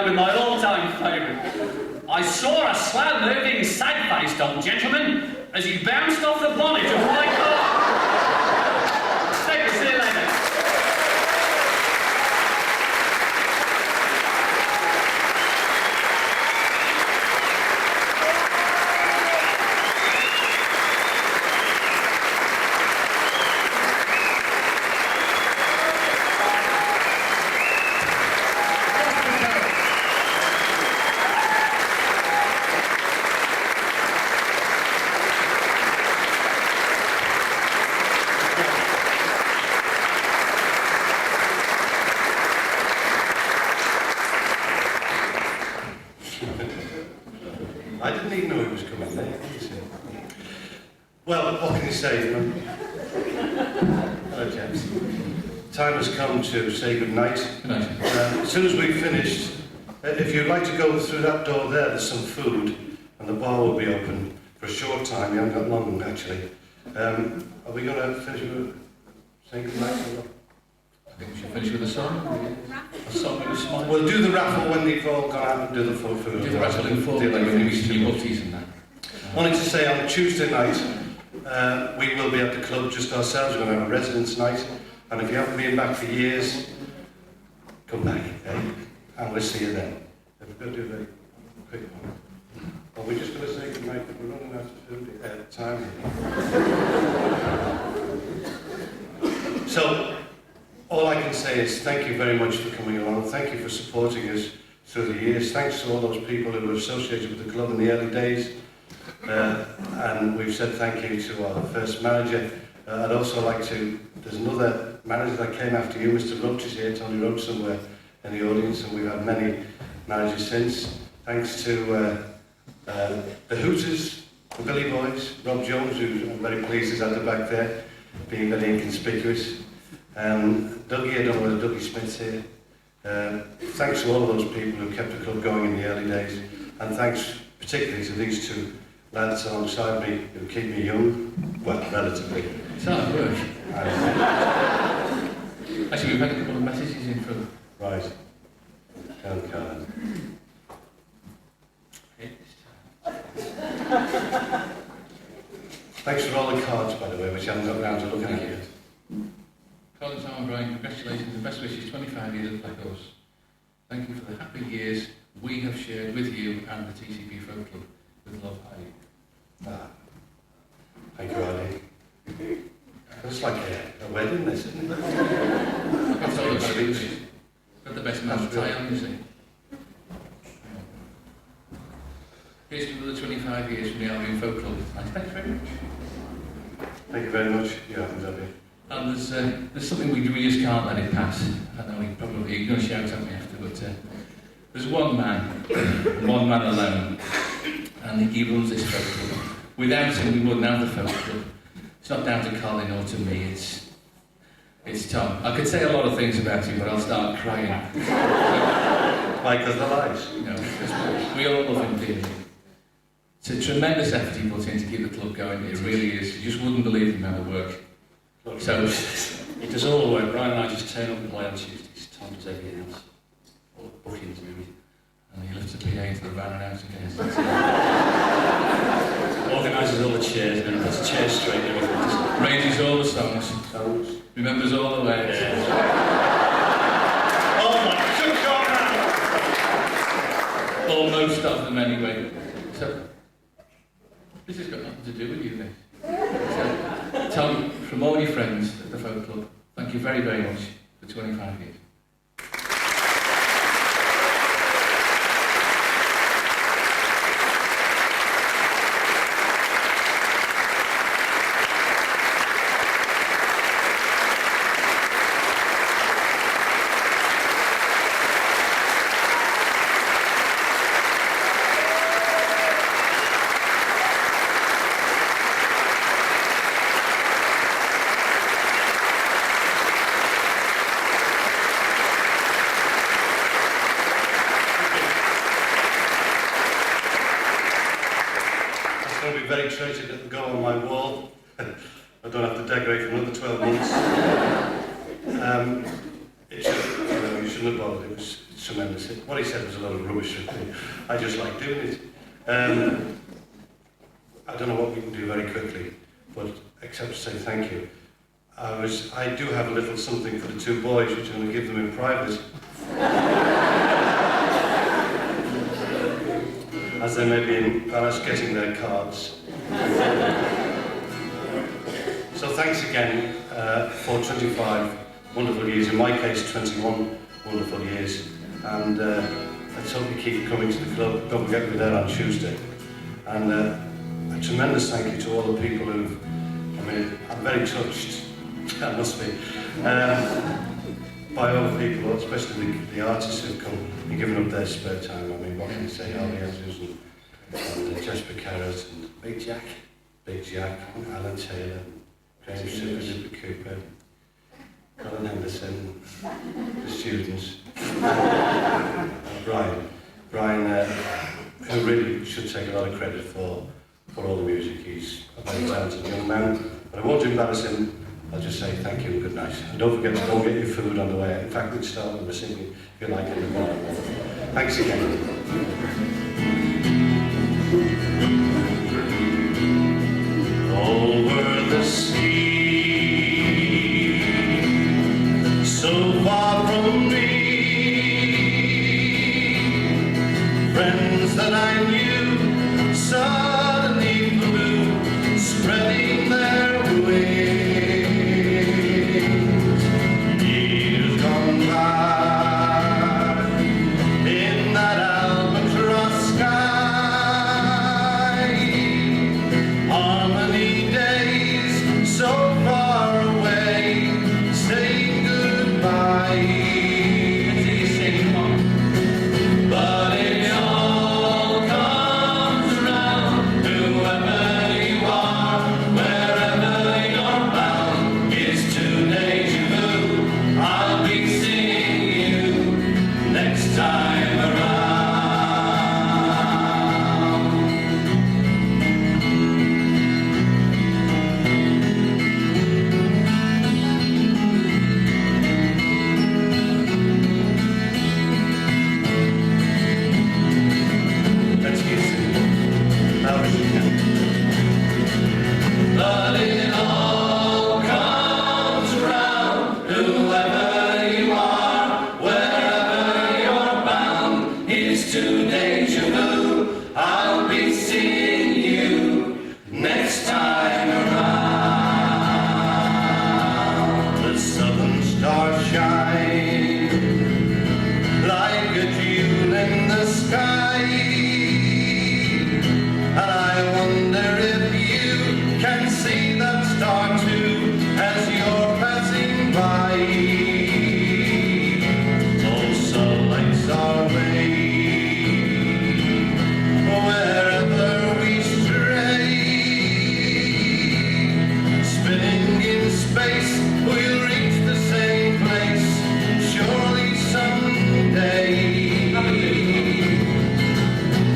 With my I saw a slow-moving, sad-faced old gentleman as he bounced off the bonnet of my car. See you later. I didn't even know he was coming there. Well, what can you say? Hello, gents. Time has come to say good night. Good night. As soon as we've finished, if you'd like to go through that door there's some food, and the bar will be open for a short time. We haven't got long, actually. Are we going to finish with saying good night? I think we should finish with a song. A song with a smile. We'll do the raffle when they've all gone out and do the full food. Do the raffle in full, like when we see butties and that. I wanted to say on Tuesday night, we will be at the club just ourselves. We're going to have a residence night. And if you haven't been back for years, come back, eh? And we'll see you then. If we're going to do a very quick one. Well, we're just going to say good night, but we're running out of food time. So, all I can say is thank you very much for coming along. Thank you for supporting us through the years. Thanks to all those people who were associated with the club in the early days. And we've said thank you to our first manager. I'd also like to, there's another manager that came after you, Mr. Roach is here, Tony Roach somewhere in the audience, and we've had many managers since. Thanks to the Hooters, the Billy Boys, Rob Jones, who I'm very pleased is at the back there, being very inconspicuous. Dougie, I don't know whether Dougie Smith's here. Thanks to all of those people who kept the club going in the early days, and thanks particularly to these two lads alongside me who keep me young, well, relatively. It's hard work. Actually, we've had a couple of messages in from... Right. Carrott. Thanks for all the cards, by the way, which I haven't got around to looking at yet. Colin, Tom and Brian, congratulations and best wishes, 25 years at Black Horse. Thank you for the happy years we have shared with you and the TCP Folk Club. With love, Harvey. Thank you, Harvey. It's like a wedding, this, isn't it? That's all about it. Got the best man's tie on, you see. Here's to another 25 years from the Albion Folk Club. Thanks very much. Thank you very much. You haven't done it. And there's something we just can't let it pass. I know you're going to shout at me after, but there's one man alone, and he runs this folk club. Without him, we wouldn't have the folk club. It's not down to Colin or to me, it's Tom. I could say a lot of things about him, but I'll start crying. Like as the lies? No, because we all love him dearly. It's a tremendous effort he puts in to keep the club going, it really is. You just wouldn't believe the amount of work. So, He does all the work. Brian and I just turn up and play on Tuesdays. Tom does everything else. All the bookings and everything. and he lifts the PA into the van and out again. Organises all the chairs and puts the chairs straight and everything. Arranges all the songs. Remembers all the words. Oh my God! Or most of them anyway. So, this has got nothing to do with you then. So, Tom, from all your friends at the Folk Club, thank you very, very much for 25 years. Very treasured that will go on my wall. I don't have to decorate for another 12 months. You shouldn't have bothered. It's tremendous. What he said was a lot of rubbish. I just like doing it. I don't know what we can do very quickly, but except to say thank you. I do have a little something for the two boys, which I'm going to give them in private. As they may be embarrassed getting their cards. So thanks again for 25 wonderful years, in my case 21 wonderful years, and let's hope you keep coming to the club. Don't forget we're there on Tuesday. And a tremendous thank you to all the people who've, I'm very touched, I must be, by all the people, especially the artists who've come and given up their spare time. What can you say, Harvey Andrews and Jasper Carrott and Big Jack, Allan Taylor, James Cooper, Colin Henderson, the students, and Brian, who really should take a lot of credit for all the music. He's a very talented young man, but I won't embarrass him. I'll just say thank you and good night. And don't forget to go get your food on the way. In fact, we'd start with a singing if you like in the morning. Thanks again. Over the sea, so far from me, friends that I knew suddenly flew, spreading their wings. Years gone by in that albatross sky, harmony days so far away, saying goodbye. But it all comes around, whoever you are, wherever you're bound, it's to deja vu. I'll be seeing you next time around. Let's get it. Now we can. But it all comes around, whoever you are, wherever you're bound, it's to deja vu. I'll be seeing you next time around. The southern stars shine like a jewel in the sky, and I wonder if you can see that star too as you're passing by. Also lights our way wherever we stray, spinning in space we'll reach the same place, surely someday.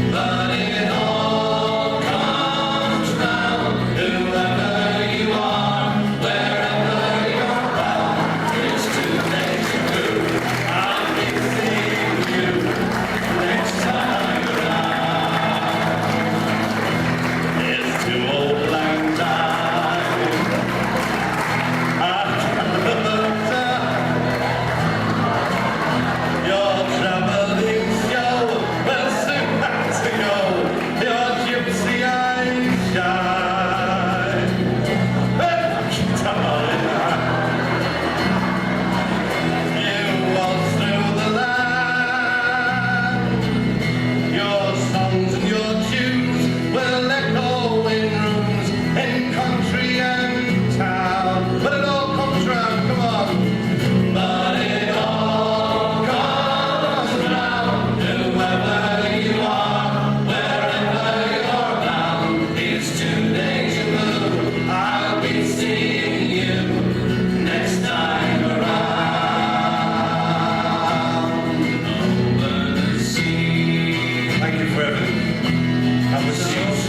But it all comes round, whoever you are, wherever you're bound, it's to deja vu. I'll be seeing you next time around. It's too old lang time, another time. Your travelling show will soon have to go. Your gypsy eyes shine. Darling, you waltz through the land. Your songs and your tunes will echo in rooms in country and town. But it all comes round, come on. But it all comes round, whoever you are, wherever you're bound, it's to deja vu. I'll be seeing you next time around. Over the sea. Thank you for everything. I will see you soon.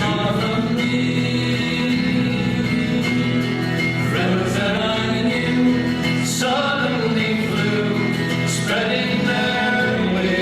Friends that I knew suddenly flew, spreading their wings.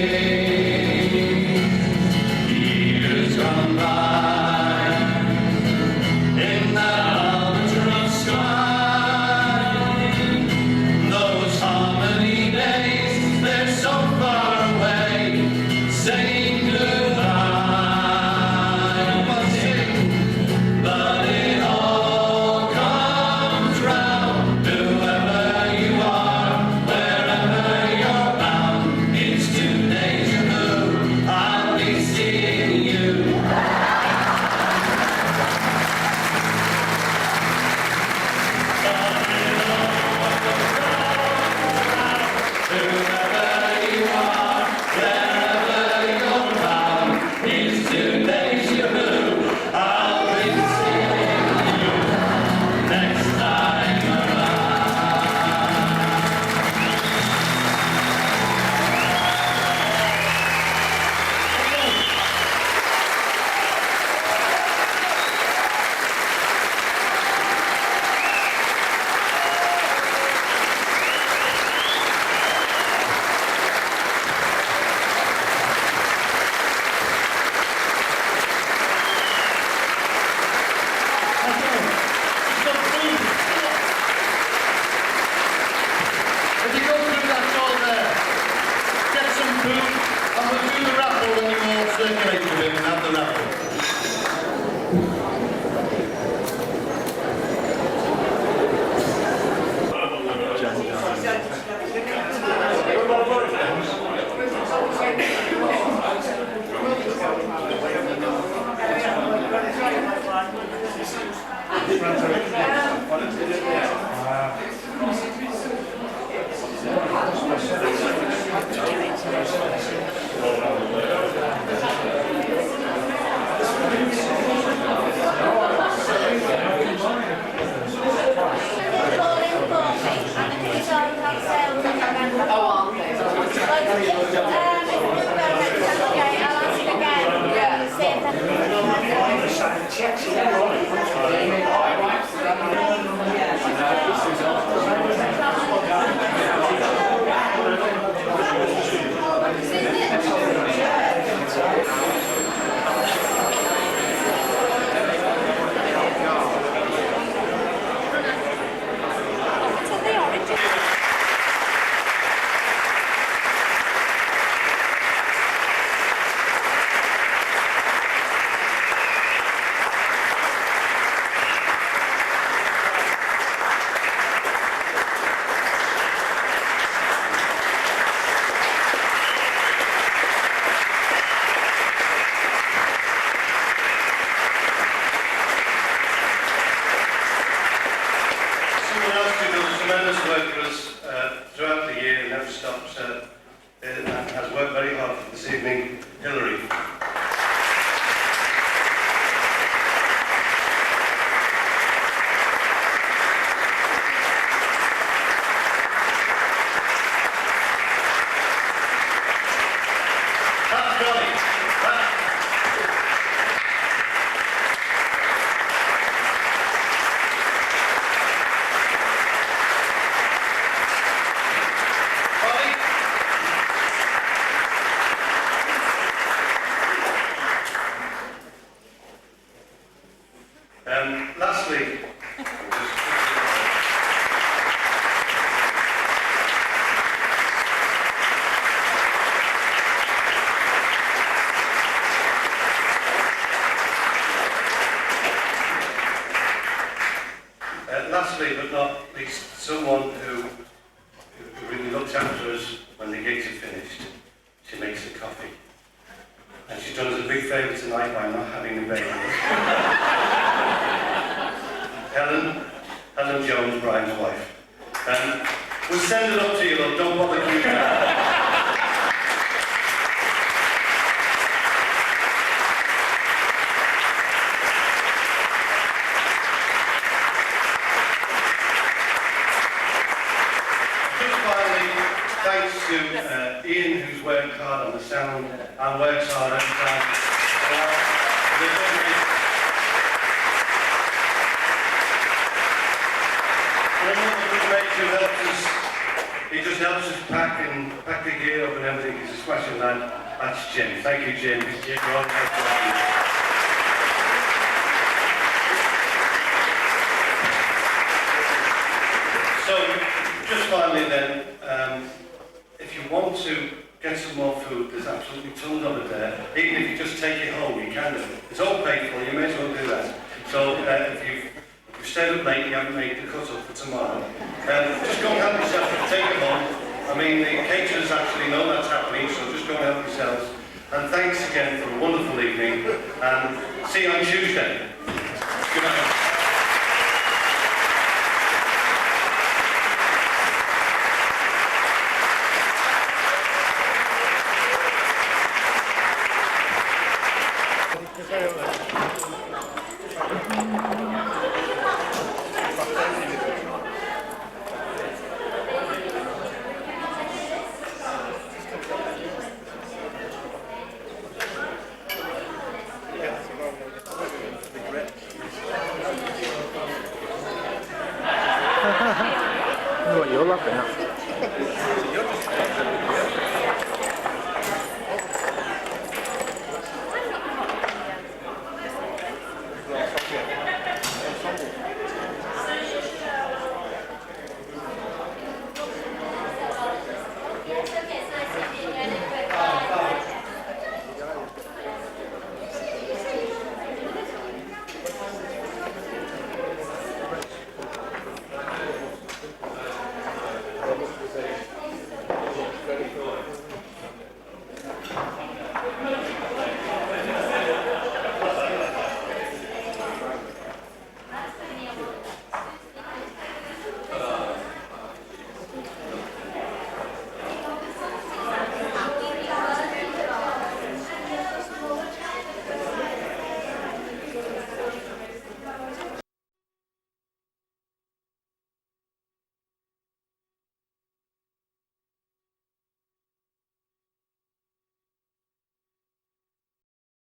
Tremendous work for us throughout the year and never stops and has worked very hard for this evening, Hillary. Lastly, but not least, someone who really looks after us when the gigs are finished. She makes the coffee. And she's done us a big favour tonight by not having the baby. Helen Jones, Brian's wife. We'll send it up to you, love. Don't bother keeping that. Thanks to Ian, who's worked hard on the sound and works hard every time. He just helps us pack the gear up and everything. He's a smashing lad. That's Jim. Thank you, Jim. Jim, you're all So, just finally then, if you want to get some more food, there's absolutely tons of it there. Even if you just take it home, you can do it. It's all paid for, you may as well do that. So if you've stayed up late, you haven't made the cut up for tomorrow, just go and help yourself, take it home. I mean, the caterers actually know that's happening, so just go and help yourselves. And thanks again for a wonderful evening, and see you on Tuesday. Good night. What you're laughing at?